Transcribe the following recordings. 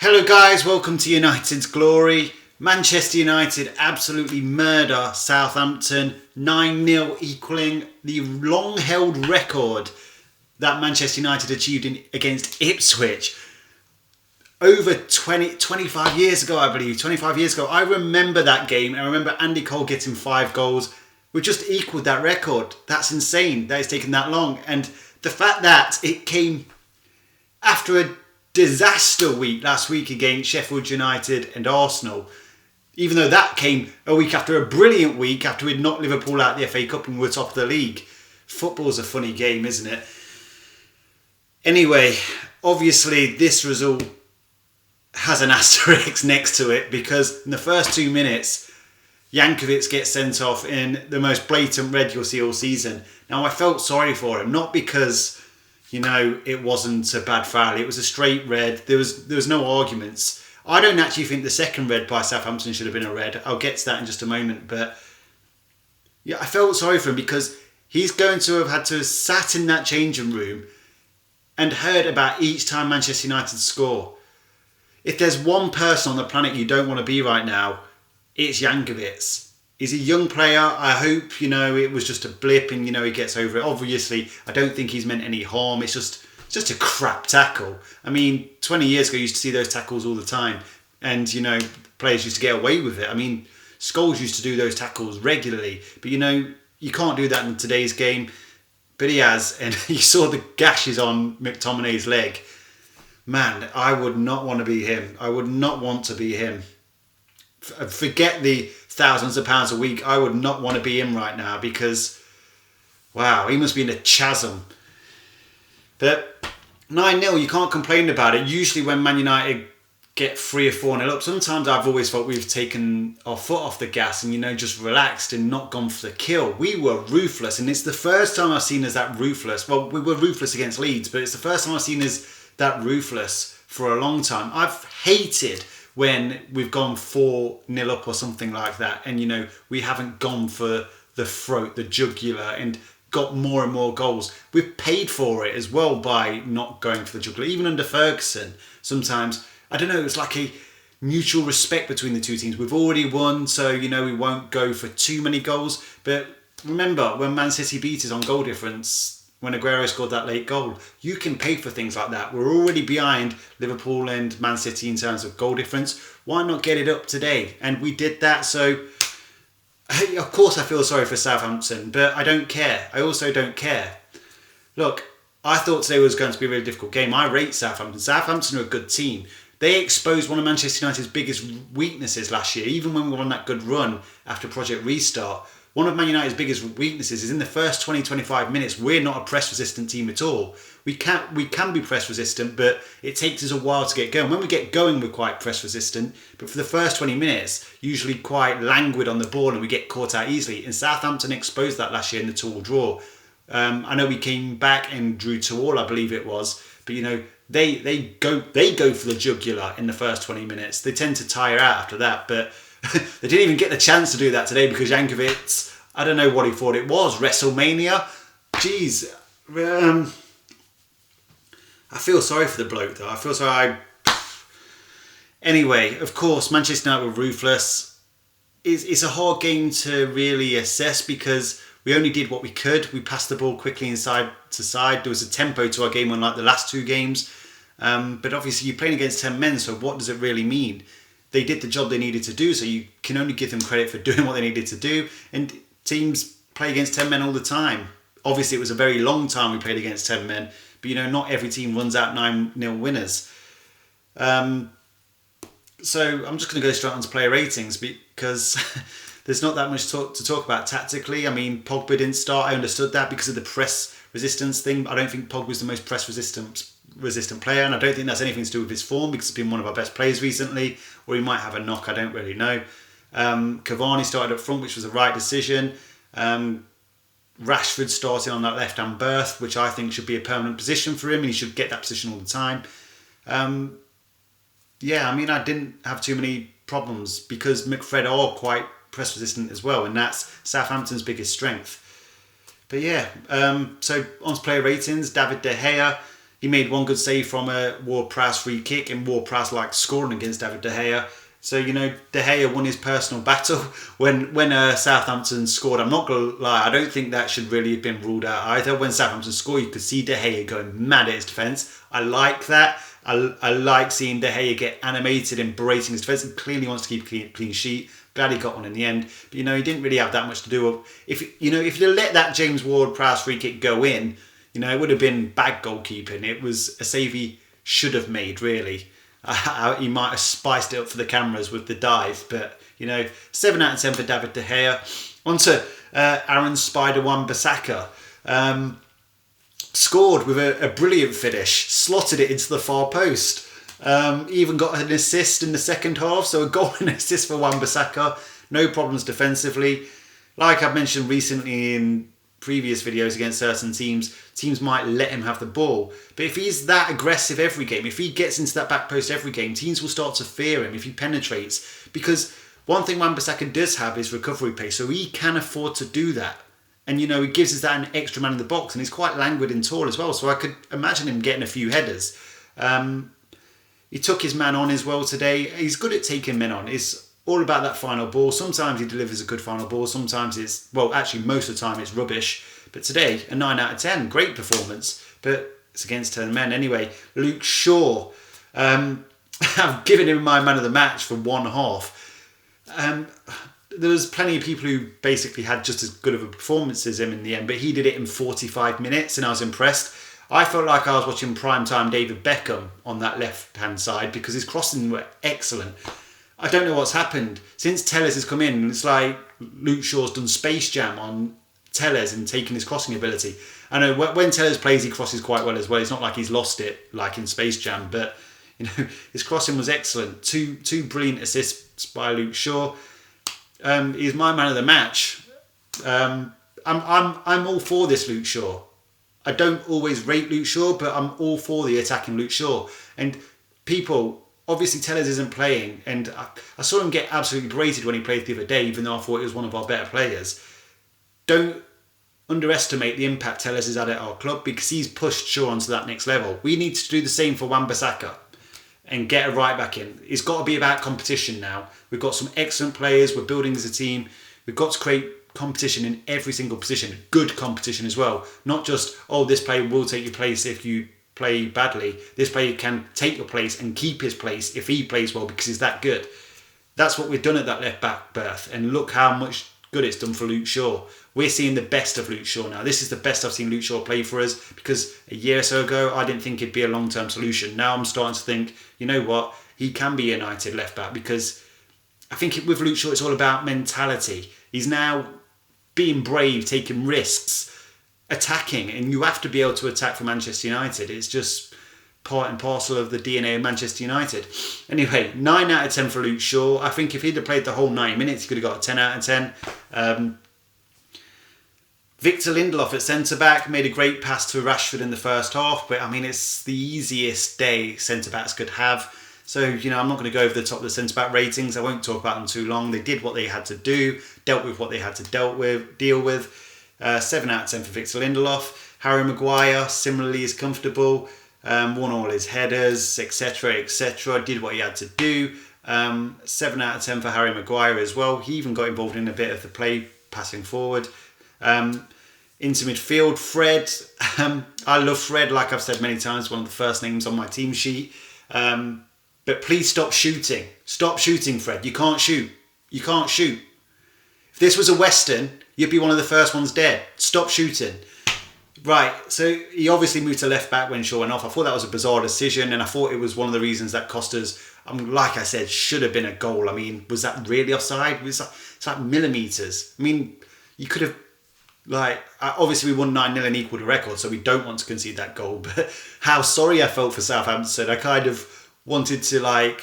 Hello guys, welcome to United's Glory. Manchester United absolutely murder Southampton, 9-0, equaling the long-held record that Manchester United achieved against Ipswich over 25 years ago, I believe. 25 years ago. I remember that game. I remember Andy Cole getting 5 goals. We just equalled that record. That's insane that it's taken that long. And the fact that it came after a disaster week last week against Sheffield United and Arsenal, even though that came a week after a brilliant week after we'd knocked Liverpool out of the FA Cup and were top of the league. Football's a funny game, isn't it? Anyway, obviously this result has an asterisk next to it because in the first 2 minutes, Jankovic gets sent off in the most blatant red you'll see all season. Now, I felt sorry for him, not because, it wasn't a bad foul. It was a straight red. There was no arguments. I don't actually think the second red by Southampton should have been a red. I'll get to that in just a moment. But yeah, I felt sorry for him because he's going to have had to have sat in that changing room and heard about each time Manchester United score. If there's one person on the planet you don't want to be right now, it's Jankovic. He's a young player. I hope, it was just a blip and, he gets over it. Obviously, I don't think he's meant any harm. It's just a crap tackle. I mean, 20 years ago, you used to see those tackles all the time. And, players used to get away with it. I mean, Scholes used to do those tackles regularly. But, you can't do that in today's game. But he has. And you saw the gashes on Mctominay's leg. Man, I would not want to be him. I would not want to be him. Forget the thousands of pounds a week. I would not want to be him right now because, wow, he must be in a chasm. But 9-0, you can't complain about it. Usually when Man United get 3 or 4-0 up, sometimes I've always felt we've taken our foot off the gas and, just relaxed and not gone for the kill. We were ruthless, and it's the first time I've seen us that ruthless. Well, we were ruthless against Leeds, but it's the first time I've seen us that ruthless for a long time. I've hated when we've gone 4-0 up or something like that and, we haven't gone for the throat, the jugular and got more and more goals. We've paid for it as well by not going for the jugular. Even under Ferguson, sometimes, I don't know, it's like a mutual respect between the two teams. We've already won, so, we won't go for too many goals. But remember, when Man City beat us on goal difference, when Aguero scored that late goal, you can pay for things like that. We're already behind Liverpool and Man City in terms of goal difference. Why not get it up today? And we did that. So, of course, I feel sorry for Southampton, but I don't care. I also don't care. Look, I thought today was going to be a really difficult game. I rate Southampton. Southampton are a good team. They exposed one of Manchester United's biggest weaknesses last year, even when we were on that good run after Project Restart. One of Man United's biggest weaknesses is in the first 20-25 minutes, we're not a press-resistant team at all. We can be press-resistant, but it takes us a while to get going. When we get going, we're quite press-resistant, but for the first 20 minutes, usually quite languid on the ball and we get caught out easily. And Southampton exposed that last year in the 2-2 draw. I know we came back and drew 2-2, I believe it was, but they go for the jugular in the first 20 minutes. They tend to tire out after that, but they didn't even get the chance to do that today because Jankovic, I don't know what he thought it was, WrestleMania. Jeez. I feel sorry for the bloke though. I feel sorry. Anyway, of course, Manchester United were ruthless. It's a hard game to really assess because we only did what we could. We passed the ball quickly inside to side. There was a tempo to our game unlike the last 2 games. But obviously you're playing against 10 men, so what does it really mean? They did the job they needed to do, so you can only give them credit for doing what they needed to do. And teams play against 10 men all the time. Obviously, it was a very long time we played against 10 men, but not every team runs out 9-0 winners. So I'm just going to go straight on to player ratings because there's not that much to talk about tactically. I mean, Pogba didn't start. I understood that because of the press resistance thing. I don't think Pogba's the most press resistant player, and I don't think that's anything to do with his form because he's been one of our best players recently, or he might have a knock, I don't really know. Cavani started up front, which was the right decision. Rashford starting on that left-hand berth, which I think should be a permanent position for him, and he should get that position all the time. I didn't have too many problems because McFred are quite press resistant as well, and that's Southampton's biggest strength. But so on to player ratings, David De Gea, He made one good save from a Ward-Prowse free kick, and Ward-Prowse liked scoring against David De Gea. So, De Gea won his personal battle when Southampton scored. I'm not going to lie, I don't think that should really have been ruled out either. When Southampton scored, you could see De Gea going mad at his defence. I like that. I like seeing De Gea get animated and berating his defence. He clearly wants to keep a clean sheet. Glad he got one in the end. But, he didn't really have that much to do with... If you let that James Ward-Prowse free kick go in, it would have been bad goalkeeping. It was a save he should have made, really. He might have spiced it up for the cameras with the dive. But, 7 out of 10 for David De Gea. On to Aaron Spider Wan Bissaka. Scored with a brilliant finish. Slotted it into the far post. Even got an assist in the second half. So a goal and assist for Wan Bissaka. No problems defensively. Like I've mentioned recently in previous videos against certain teams might let him have the ball. But if he's that aggressive every game, if he gets into that back post every game, teams will start to fear him if he penetrates. Because one thing Wan Bissaka does have is recovery pace, so he can afford to do that. And, he gives us that an extra man in the box, and he's quite languid and tall as well, so I could imagine him getting a few headers. He took his man on as well today. He's good at taking men on. It's all about that final ball. Sometimes he delivers a good final ball. Sometimes most of the time it's rubbish. But today, a 9 out of 10. Great performance. But it's against 10 men. Anyway, Luke Shaw. I've given him my man of the match for one half. There was plenty of people who basically had just as good of a performance as him in the end. But he did it in 45 minutes and I was impressed. I felt like I was watching primetime David Beckham on that left-hand side because his crossing were excellent. I don't know what's happened. Since Telles has come in, it's like Luke Shaw's done Space Jam on Telles and taken his crossing ability. I know when Telles plays, he crosses quite well as well. It's not like he's lost it like in Space Jam, but his crossing was excellent. Two brilliant assists by Luke Shaw. He's my man of the match. I'm all for this Luke Shaw. I don't always rate Luke Shaw, but I'm all for the attacking Luke Shaw. And people... Obviously, Telles isn't playing, and I saw him get absolutely berated when he played the other day, even though I thought he was one of our better players. Don't underestimate the impact Telles has had at our club because he's pushed Shaw onto that next level. We need to do the same for Wan Bissaka and get a right back in. It's got to be about competition now. We've got some excellent players. We're building as a team. We've got to create competition in every single position. Good competition as well. Not just, this player will take your place if you play badly. This player can take your place and keep his place if he plays well because he's that good. That's what we've done at that left back berth, and look how much good it's done for Luke Shaw. We're seeing the best of Luke Shaw now. This is the best I've seen Luke Shaw play for us because a year or so ago I didn't think it'd be a long-term solution. Now I'm starting to think, you know what, he can be a United left back because I think with Luke Shaw it's all about mentality. He's now being brave, taking risks, attacking, and you have to be able to attack for Manchester United. It's just part and parcel of the DNA of Manchester United. Anyway, 9 out of 10 for Luke Shaw. I think if he'd have played the whole 90 minutes, he could have got a 10 out of 10. Victor Lindelof at centre-back made a great pass to Rashford in the first half, but it's the easiest day centre-backs could have. So, I'm not going to go over the top of the centre-back ratings. I won't talk about them too long. They did what they had to do, dealt with what they had to deal with. 7 out of 10 for Victor Lindelof. Harry Maguire similarly is comfortable, won all his headers, etc, did what he had to do. 7 out of 10 for Harry Maguire as well. He even got involved in a bit of the play passing forward. Into midfield, Fred. I love Fred, like I've said many times, one of the first names on my team sheet. But please stop shooting. Stop shooting, Fred. You can't shoot. If this was a Western, you'd be one of the first ones dead. Stop shooting. Right, so he obviously moved to left back when Shaw went off. I thought that was a bizarre decision, and I thought it was one of the reasons that cost us, like I said, should have been a goal. Was that really offside? It's like millimetres. You could have, obviously we won 9-0 and equalled the record, so we don't want to concede that goal. But how sorry I felt for Southampton. I kind of wanted to,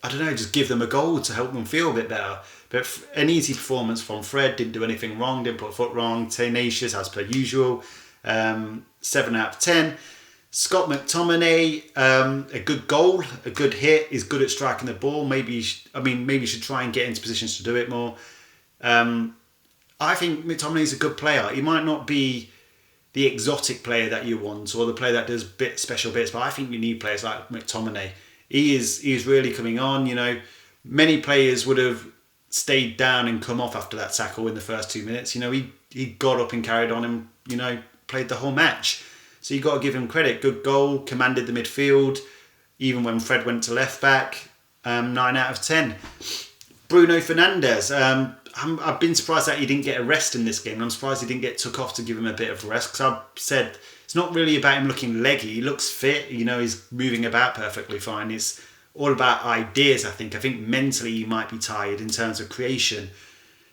just give them a goal to help them feel a bit better. But an easy performance from Fred, didn't do anything wrong, didn't put a foot wrong, tenacious as per usual. 7 out of 10. Scott McTominay, a good goal, a good hit, is good at striking the ball. Maybe he should try and get into positions to do it more. I think McTominay is a good player. He might not be the exotic player that you want or the player that does special bits. But I think you need players like Mctominay. He is really coming on. Many players would have stayed down and come off after that tackle in the first 2 minutes. He got up and carried on and, played the whole match. So you got to give him credit. Good goal, commanded the midfield, even when Fred went to left back. 9 out of 10. Bruno Fernandes. I've been surprised that he didn't get a rest in this game. I'm surprised he didn't get took off to give him a bit of a rest, because I've said it's not really about him looking leggy. He looks fit. He's moving about perfectly fine. It's all about ideas, I think. I think mentally he might be tired in terms of creation.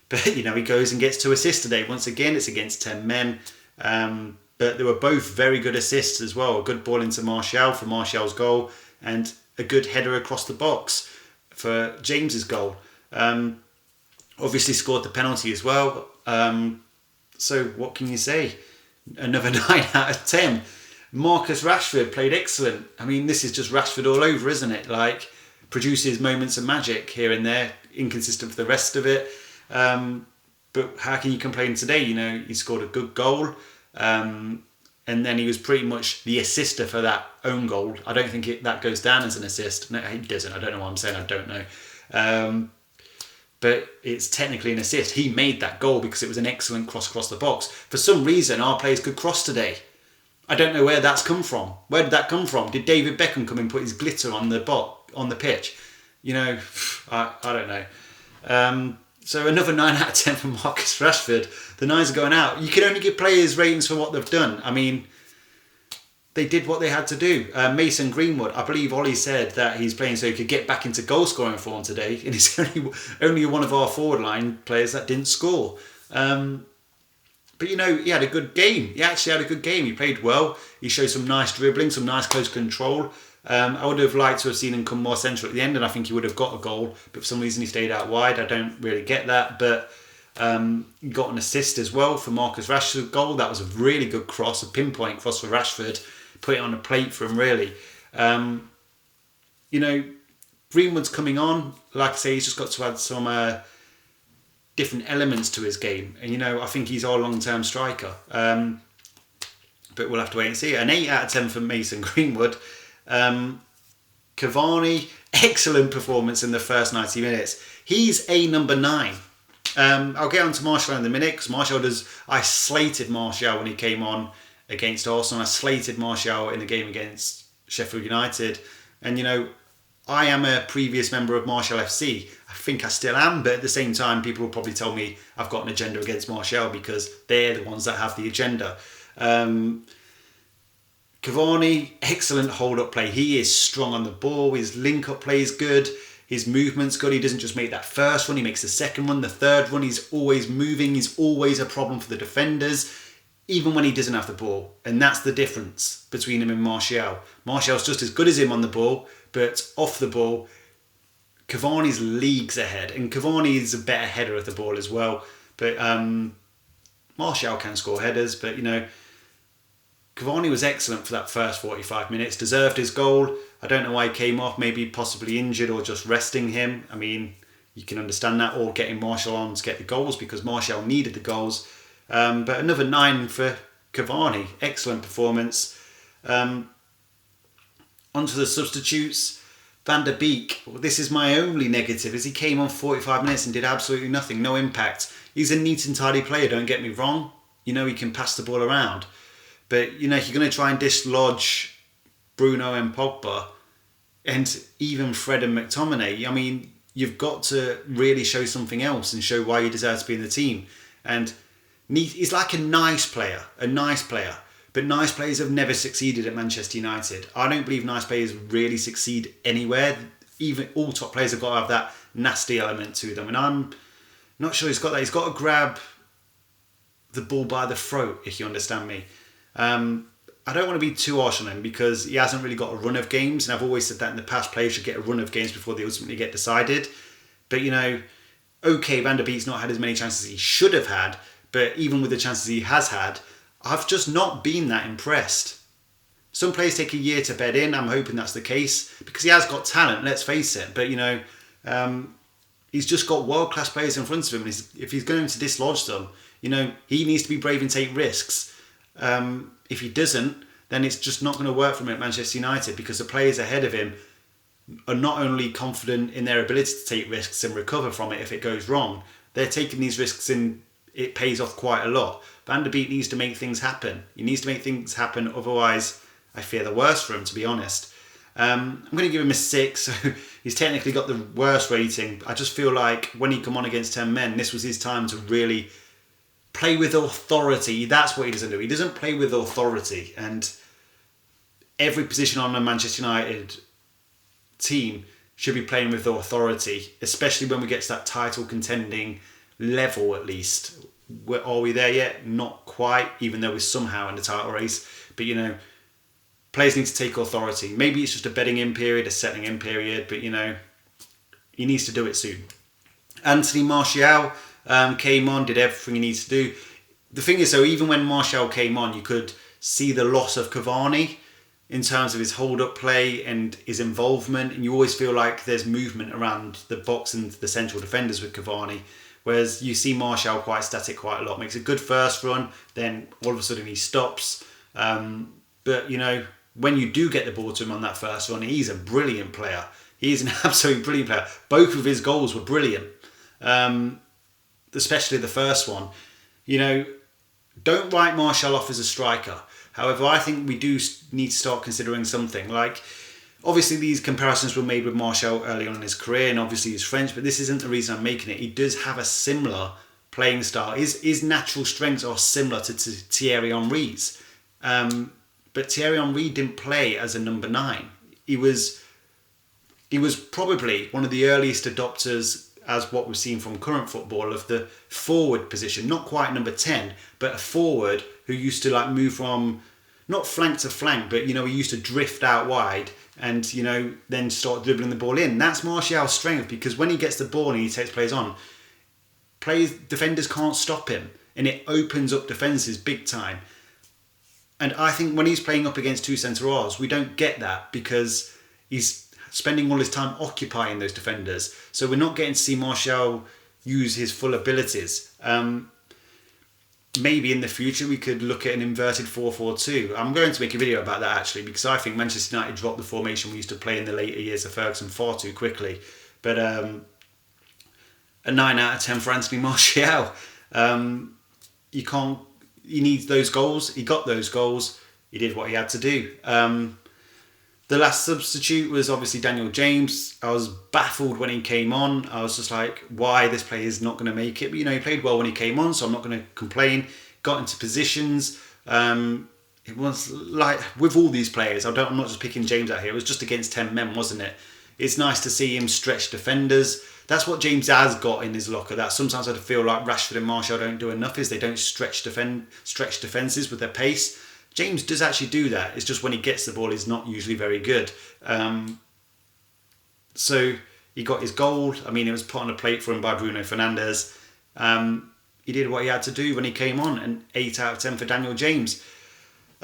But, he goes and gets 2 assists today. Once again, it's against 10 men. But they were both very good assists as well. A good ball into Martial for Martial's goal, and a good header across the box for James's goal. Obviously scored the penalty as well. So what can you say? Another 9 out of 10. Marcus Rashford played excellent. I mean, this is just Rashford all over, isn't it? Like, produces moments of magic here and there, inconsistent for the rest of it. But how can you complain today? He scored a good goal. And then he was pretty much the assister for that own goal. I don't think that goes down as an assist. No, it doesn't. I don't know what I'm saying. I don't know. But it's technically an assist. He made that goal because it was an excellent cross across the box. For some reason, our players could cross today. I don't know where that's come from. Where did that come from? Did David Beckham come and put his glitter on the pitch? I don't know. So another 9 out of 10 for Marcus Rashford. The 9s are going out. You can only give players ratings for what they've done. I mean, they did what they had to do. Mason Greenwood, I believe Ollie said that he's playing so he could get back into goal scoring form today, and he's only one of our forward line players that didn't score. But he had a good game. He actually had a good game. He played well. He showed some nice dribbling, some nice close control. I would have liked to have seen him come more central at the end, and I think he would have got a goal. But for some reason he stayed out wide. I don't really get that. But he got an assist as well for Marcus Rashford's goal. That was a really good cross, a pinpoint cross for Rashford. Put it on a plate for him, really. Greenwood's coming on. Like I say, he's just got to add some different elements to his game. And, I think he's our long-term striker. But we'll have to wait and see. An 8 out of 10 for Mason Greenwood. Cavani, excellent performance in the first 90 minutes. He's a number 9. I'll get on to Martial in a minute, because I slated Martial when he came on against Arsenal. I slated Martial in the game against Sheffield United. And, I am a previous member of Martial FC. I think I still am, but at the same time, people will probably tell me I've got an agenda against Martial because they're the ones that have the agenda. Cavani, excellent hold-up play. He is strong on the ball. His link-up play is good. His movement's good. He doesn't just make that first run. He makes the second one, the third run. He's always moving. He's always a problem for the defenders, even when he doesn't have the ball. And that's the difference between him and Martial. Martial's just as good as him on the ball, but off the ball, Cavani's leagues ahead. And Cavani is a better header of the ball as well. But Martial can score headers, but, Cavani was excellent for that first 45 minutes, deserved his goal. I don't know why he came off, maybe possibly injured or just resting him. I mean, you can understand that, or getting Martial on to get the goals because Martial needed the goals. But another 9 for Cavani, excellent performance. Onto the substitutes. Van der Beek, well, this is my only negative, is he came on 45 minutes and did absolutely nothing, no impact. He's a neat and tidy player, don't get me wrong. He can pass the ball around. But, if you're going to try and dislodge Bruno and Pogba, and even Fred and McTominay, I mean, you've got to really show something else and show why you deserve to be in the team. And he's like a nice player. But nice players have never succeeded at Manchester United. I don't believe nice players really succeed anywhere. Even all top players have got to have that nasty element to them. And I'm not sure he's got that. He's got to grab the ball by the throat, if you understand me. I don't want to be too harsh on him because he hasn't really got a run of games, and I've always said that in the past, players should get a run of games before they ultimately get decided. But okay, Van der Beek's not had as many chances as he should have had, but even with the chances he has had, I've just not been that impressed. Some players take a year to bed in. I'm hoping that's the case because he has got talent, let's face it. But he's just got world-class players in front of him, and if he's going to dislodge them, he needs to be brave and take risks. If he doesn't, then it's just not going to work for him at Manchester United, because the players ahead of him are not only confident in their ability to take risks and recover from it if it goes wrong, they're taking these risks and it pays off quite a lot. Van der Beek needs to make things happen. He needs to make things happen, otherwise I fear the worst for him, to be honest. I'm going to give him a 6, so he's technically got the worst rating. I just feel like when he come on against 10 men, this was his time to really play with authority. That's what he doesn't do. He doesn't play with authority, and every position on a Manchester United team should be playing with authority, especially when we get to that title contending level at least. Are we there yet? Not quite, even though we're somehow in the title race. But, players need to take authority. Maybe it's just a bedding in period, a settling in period, but, he needs to do it soon. Anthony Martial came on, did everything he needs to do. The thing is, though, even when Martial came on, you could see the loss of Cavani in terms of his hold-up play and his involvement, and you always feel like there's movement around the box and the central defenders with Cavani, whereas you see Martial quite static quite a lot. Makes a good first run, then all of a sudden he stops. But, when you do get the ball to him on that first run, he's a brilliant player. He's an absolutely brilliant player. Both of his goals were brilliant, especially the first one. Don't write Martial off as a striker. However, I think we do need to start considering something. Like, obviously these comparisons were made with Martial early on in his career, and obviously he's French, but this isn't the reason I'm making it. He does have a similar playing style. His natural strengths are similar to Thierry Henry's. But Thierry Henry didn't play as a number 9. He was probably one of the earliest adopters, as what we've seen from current football, of the forward position. Not quite number 10, but a forward who used to move from not flank to flank, but he used to drift out wide and then start dribbling the ball in. That's Martial's strength, because when he gets the ball and he takes players on, defenders can't stop him, and it opens up defences big time. And I think when he's playing up against two centre-halves, we don't get that, because he's spending all his time occupying those defenders. So we're not getting to see Martial use his full abilities. Maybe in the future we could look at an inverted 4-4-2. I'm going to make a video about that actually, because I think Manchester United dropped the formation we used to play in the later years of Ferguson far too quickly. But a 9 out of 10 for Anthony Martial. He needs those goals. He got those goals. He did what he had to do. The last substitute was obviously Daniel James. I was baffled when he came on. I was just like, why this player is not going to make it? But, he played well when he came on, so I'm not going to complain. Got into positions. It was like, with all these players, I'm not just picking James out here, it was just against 10 men, wasn't it? It's nice to see him stretch defenders. That's what James has got in his locker. That sometimes I feel like Rashford and Martial don't do enough, is they don't stretch defences with their pace. James does actually do that. It's just when he gets the ball, he's not usually very good. So he got his goal. It was put on a plate for him by Bruno Fernandes. He did what he had to do when he came on, and 8 out of 10 for Daniel James.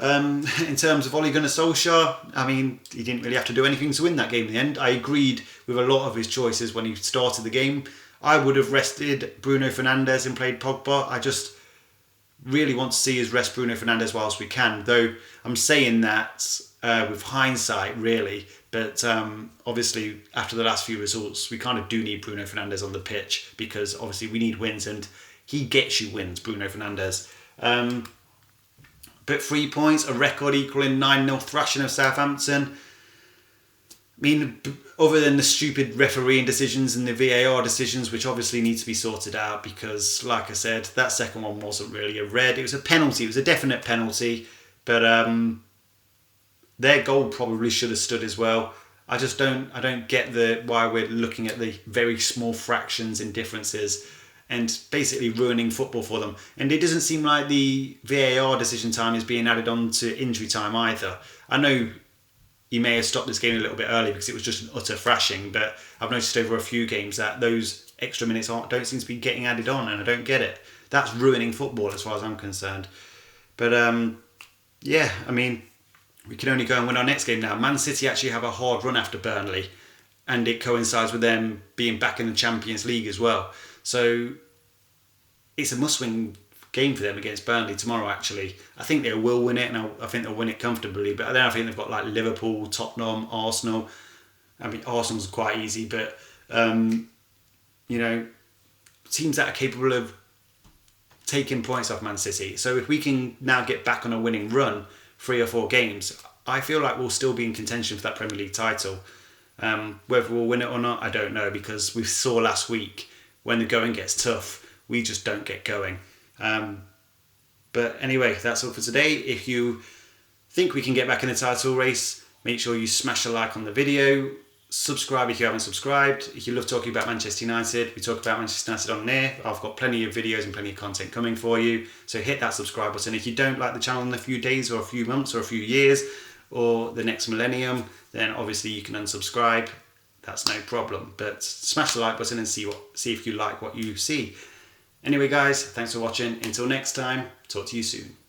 In terms of Ole Gunnar Solskjaer, he didn't really have to do anything to win that game in the end. I agreed with a lot of his choices when he started the game. I would have rested Bruno Fernandes and played Pogba. I just really want to see us rest Bruno Fernandes whilst we can, though I'm saying that with hindsight, really. But obviously, after the last few results, we kind of do need Bruno Fernandes on the pitch, because obviously we need wins, and he gets you wins, Bruno Fernandes. But 3 points, a record equaling 9-0 thrashing of Southampton. Other than the stupid refereeing decisions and the VAR decisions, which obviously need to be sorted out, because, like I said, that second one wasn't really a red. It was a penalty. It was a definite penalty. But their goal probably should have stood as well. I don't get why we're looking at the very small fractions in differences and basically ruining football for them. And it doesn't seem like the VAR decision time is being added on to injury time either. I know he may have stopped this game a little bit early because it was just an utter thrashing, but I've noticed over a few games that those extra minutes don't seem to be getting added on, and I don't get it. That's ruining football as far as I'm concerned. But we can only go and win our next game now. Man City actually have a hard run after Burnley, and it coincides with them being back in the Champions League as well. So it's a must-win game for them against Burnley tomorrow, actually. I think they will win it, and I think they'll win it comfortably. But then I think they've got like Liverpool, Tottenham, Arsenal. I mean, Arsenal's quite easy, but, you know, teams that are capable of taking points off Man City. So if we can now get back on a winning run, 3 or 4 games, I feel like we'll still be in contention for that Premier League title. Whether we'll win it or not, I don't know, because we saw last week when the going gets tough, we just don't get going. But anyway, that's all for today. If you think we can get back in the title race, make sure you smash a like on the video. Subscribe if you haven't subscribed. If you love talking about Manchester United, we talk about Manchester United on there. I've got plenty of videos and plenty of content coming for you. So hit that subscribe button. If you don't like the channel in a few days or a few months or a few years or the next millennium, then obviously you can unsubscribe. That's no problem. But smash the like button and see if you like what you see. Anyway, guys, thanks for watching. Until next time, talk to you soon.